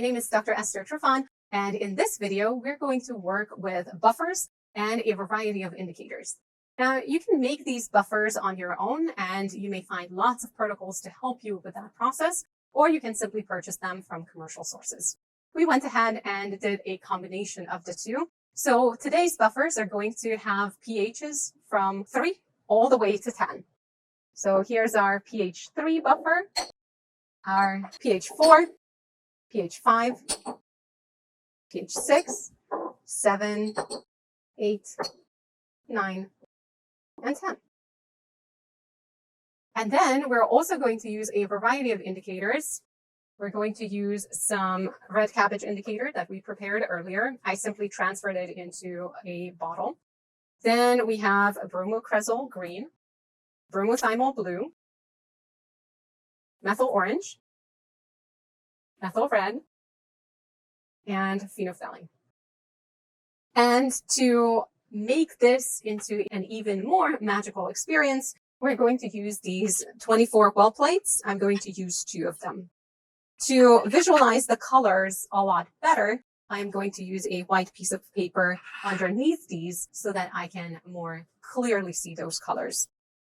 name is Dr. Esther Trifon, and in this video, we're going to work with buffers and a variety of indicators. Now, you can make these buffers on your own, and you may find lots of protocols to help you with that process, or you can simply purchase them from commercial sources. We went ahead and did a combination of the two. So today's buffers are going to have pHs from 3 all the way to 10. So here's our pH 3 buffer, our pH 4, pH 5, pH 6, 7, 8, 9, and 10. And then we're also going to use a variety of indicators. We're going to use some red cabbage indicator that we prepared earlier. I simply transferred it into a bottle. Then we have a bromocresol green, bromothymol blue, methyl orange, methyl red, and phenolphthalein. And to make this into an even more magical experience, we're going to use these 24 well plates. I'm going to use 2 of them. To visualize the colors a lot better, I'm going to use a white piece of paper underneath these so that I can more clearly see those colors.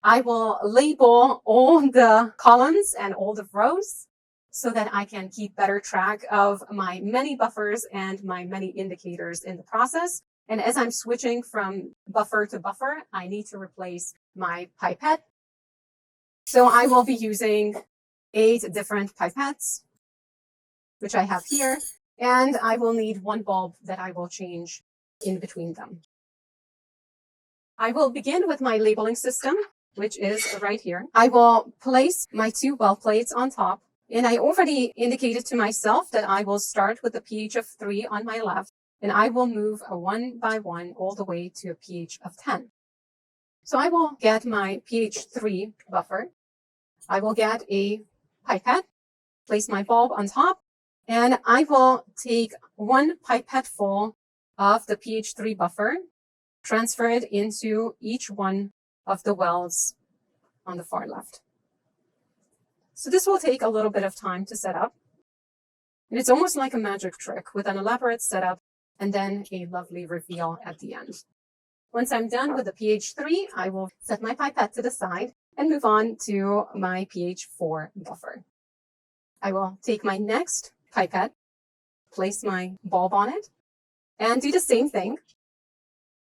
I will label all the columns and all the rows so that I can keep better track of my many buffers and my many indicators in the process. And as I'm switching from buffer to buffer, I need to replace my pipette. So I will be using 8 different pipettes, which I have here, and I will need 1 bulb that I will change in between them. I will begin with my labeling system, which is right here. I will place my 2 well plates on top, and I already indicated to myself that I will start with a pH of 3 on my left, and I will move one by one all the way to a pH of 10. So I will get my pH 3 buffer. I will get a pipette, place my bulb on top, and I will take 1 pipette full of the pH 3 buffer, transfer it into each one of the wells on the far left. So this will take a little bit of time to set up. And it's almost like a magic trick with an elaborate setup and then a lovely reveal at the end. Once I'm done with the pH 3, I will set my pipette to the side and move on to my pH 4 buffer. I will take my next pipette, place my bulb on it, and do the same thing.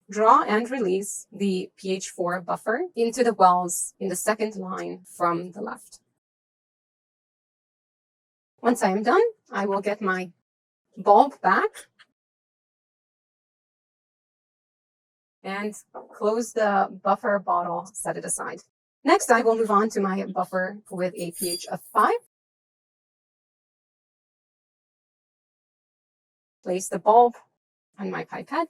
Draw and release the pH 4 buffer into the wells in the second line from the left. Once I am done, I will get my bulb back and close the buffer bottle, set it aside. Next, I will move on to my buffer with a pH of 5. Place the bulb on my pipette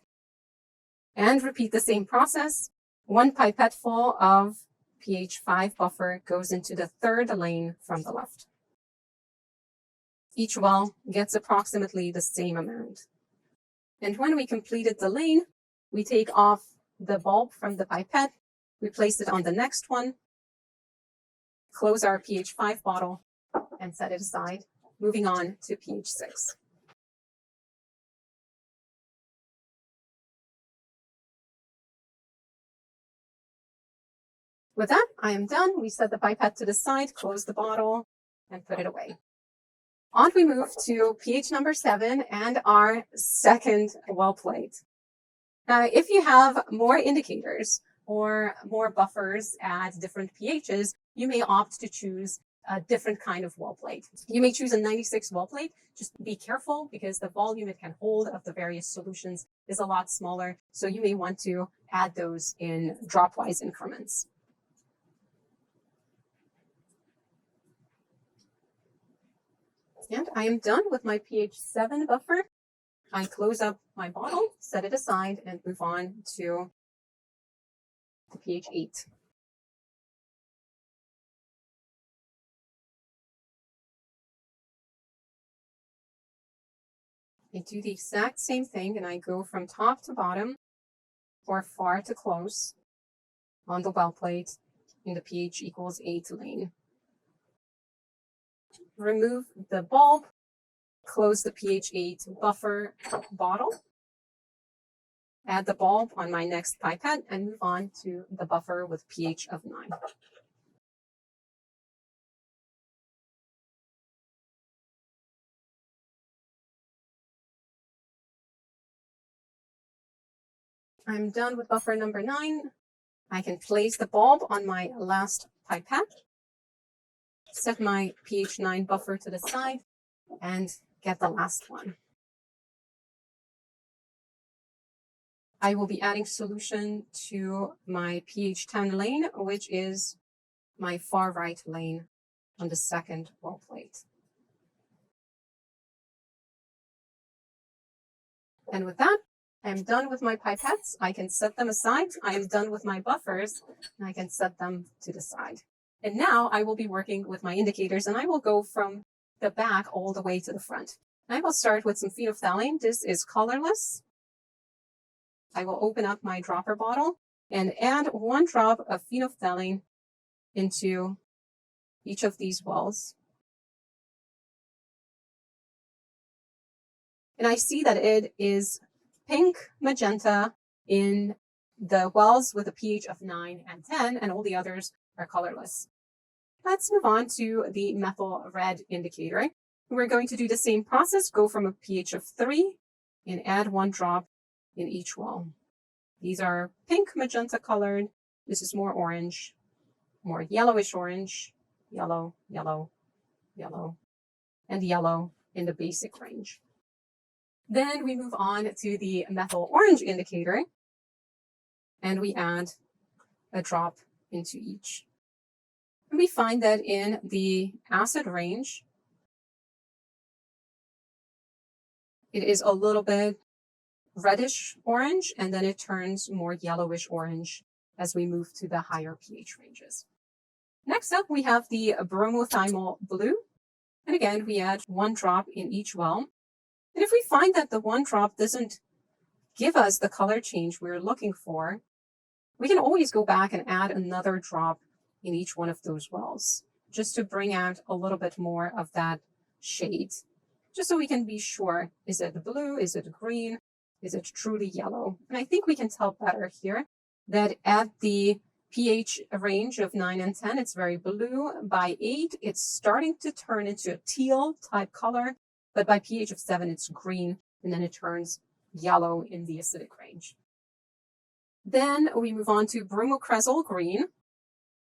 and repeat the same process. 1 pipette full of pH 5 buffer goes into the 3rd lane from the left. Each well gets approximately the same amount. And when we completed the lane, we take off the bulb from the pipette, we place it on the next one, close our pH 5 bottle, and set it aside, moving on to pH 6. With that, I am done. We set the pipette to the side, close the bottle, and put it away. On we move to pH number 7 and our second well plate. Now, if you have more indicators or more buffers at different pHs, you may opt to choose a different kind of well plate. You may choose a 96 well plate. Just be careful because the volume it can hold of the various solutions is a lot smaller. So you may want to add those in dropwise increments. And I am done with my pH 7 buffer. I close up my bottle, set it aside, and move on to the pH 8. I do the exact same thing, and I go from top to bottom, or far to close, on the well plate in the pH equals 8 lane. Remove the bulb, close the pH 8 buffer bottle, add the bulb on my next pipette, and move on to the buffer with pH of 9. I'm done with buffer number 9. I can place the bulb on my last pipette, set my pH 9 buffer to the side, and get the last one. I will be adding solution to my pH 10 lane, which is my far right lane on the second well plate. And with that, I'm done with my pipettes. I can set them aside. I am done with my buffers, and I can set them to the side. And now I will be working with my indicators, and I will go from the back all the way to the front. I will start with some phenolphthalein. This is colorless. I will open up my dropper bottle and add 1 drop of phenolphthalein into each of these wells. And I see that it is pink magenta in the wells with a pH of 9 and 10, and all the others are colorless. Let's move on to the methyl red indicator. We're going to do the same process, go from a pH of 3 and add 1 drop in each well. These are pink magenta colored. This is more orange, more yellowish orange, yellow, yellow, yellow, and yellow in the basic range. Then we move on to the methyl orange indicator, and we add a drop into each. And we find that in the acid range, it is a little bit reddish orange, and then it turns more yellowish orange as we move to the higher pH ranges. Next up, we have the bromothymol blue. And again, we add 1 drop in each well. And if we find that the 1 drop doesn't give us the color change we're looking for, we can always go back and add another drop in each one of those wells, just to bring out a little bit more of that shade, just so we can be sure, is it blue, is it green, is it truly yellow? And I think we can tell better here that at the pH range of 9 and 10, it's very blue. By 8, it's starting to turn into a teal type color, but by pH of 7, it's green, and then it turns yellow in the acidic range. Then we move on to bromocresol green,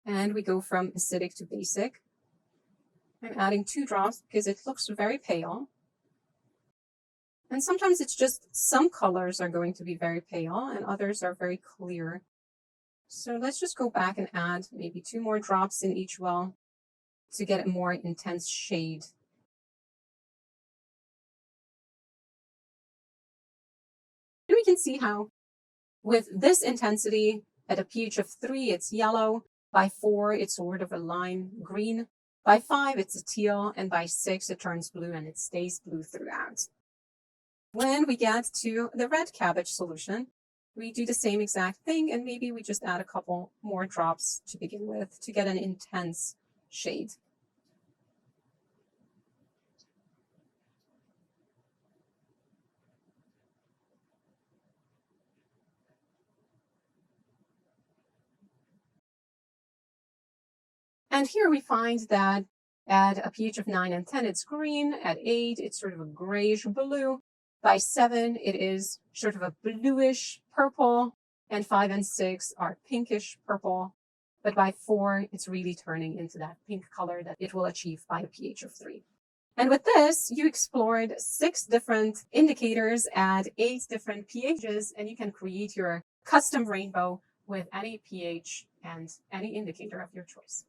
and we go from acidic to basic. I'm adding 2 drops because it looks very pale. And sometimes it's just some colors are going to be very pale and others are very clear. So let's just go back and add maybe 2 more drops in each well to get a more intense shade. And we can see how with this intensity at a pH of 3, it's yellow. By 4, it's sort of a lime green. By 5, it's a teal. And by 6, it turns blue and it stays blue throughout. When we get to the red cabbage solution, we do the same exact thing, and maybe we just add a couple more drops to begin with to get an intense shade. And here we find that at a pH of 9 and 10, it's green. At 8, it's sort of a grayish blue. By 7, it is sort of a bluish purple, and 5 and 6 are pinkish purple. But by 4, it's really turning into that pink color that it will achieve by a pH of 3. And with this, you explored 6 different indicators at 8 different pHs, and you can create your custom rainbow with any pH and any indicator of your choice.